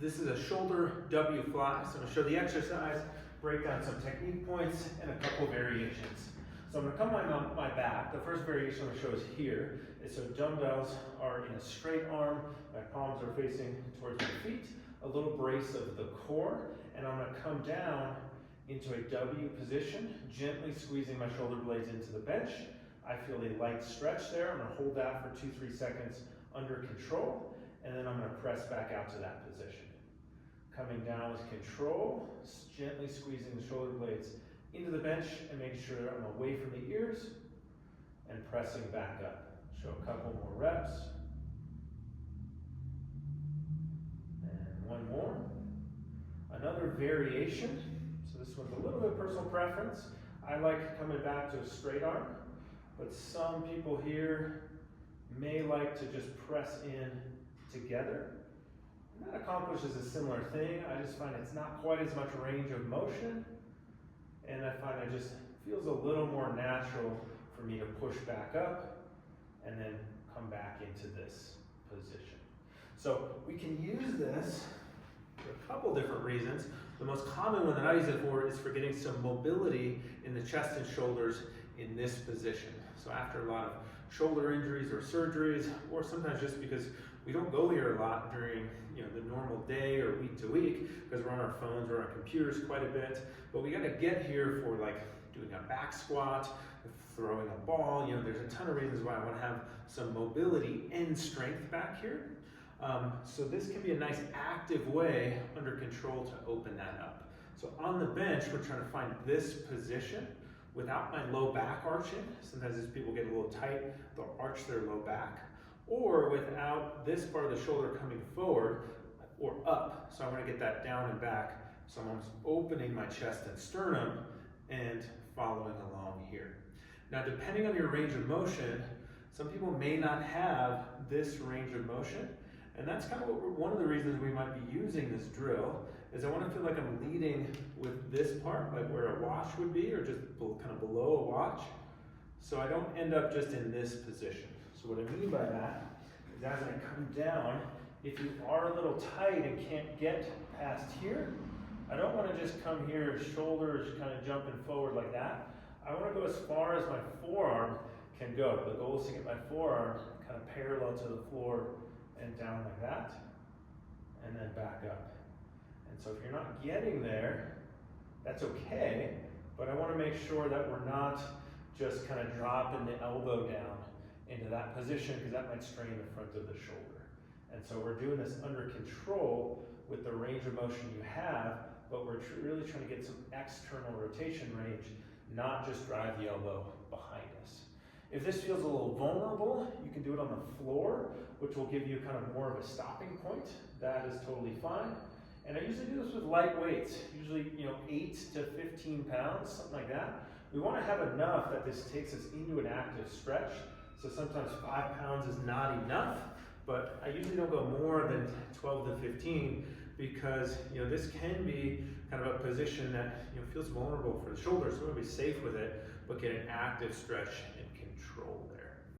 This is a shoulder W fly. So I'm gonna show the exercise, break down some technique points, and a couple variations. So I'm gonna come on my back. The first variation I'm gonna show is here. So dumbbells are in a straight arm, my palms are facing towards my feet, a little brace of the core, and I'm gonna come down into a W position, gently squeezing my shoulder blades into the bench. I feel a light stretch there. I'm gonna hold that for 2-3 seconds under control, and then I'm gonna press back out to that position. Coming down with control, gently squeezing the shoulder blades into the bench and making sure I'm away from the ears and pressing back up. Show a couple more reps. And one more. Another variation. So this one's a little bit personal preference. I like coming back to a straight arm, but some people here may like to just press in together. And that accomplishes a similar thing. I just find it's not quite as much range of motion, and I find it just feels a little more natural for me to push back up and then come back into this position. So we can use this for a couple different reasons. The most common one that I use it for is for getting some mobility in the chest and shoulders in this position. So after a lot of shoulder injuries or surgeries, or sometimes just because we don't go here a lot during the normal day or week to week, because we're on our phones or our computers quite a bit, but we got to get here for like doing a back squat, throwing a ball. There's a ton of reasons why I want to have some mobility and strength back here. So this can be a nice active way under control to open that up. So on the bench, we're trying to find this position without my low back arching. Sometimes as people get a little tight, they'll arch their low back, or without this part of the shoulder coming forward or up. So I want to get that down and back. So I'm almost opening my chest and sternum and following along here. Now, depending on your range of motion, some people may not have this range of motion. And that's kind of one of the reasons we might be using this drill, is I want to feel like I'm leading with this part, like where a watch would be, or just kind of below a watch. So I don't end up just in this position. So what I mean by that is as I come down, if you are a little tight and can't get past here, I don't want to just come here, shoulders kind of jumping forward like that. I want to go as far as my forearm can go. The goal is to get my forearm kind of parallel to the floor and down like that, and then back up. And so if you're not getting there, that's okay, but I want to make sure that we're not just kind of dropping the elbow down into that position, because that might strain the front of the shoulder. And so we're doing this under control with the range of motion you have, but we're really trying to get some external rotation range, not just drive the elbow behind us. If this feels a little vulnerable, you can do it on the floor, which will give you kind of more of a stopping point. That is totally fine. And I usually do this with light weights, usually 8 to 15 pounds, something like that. We want to have enough that this takes us into an active stretch. So sometimes 5 pounds is not enough, but I usually don't go more than 12 to 15, because this can be kind of a position that feels vulnerable for the shoulders. So we want to be safe with it, but get an active stretch and control there.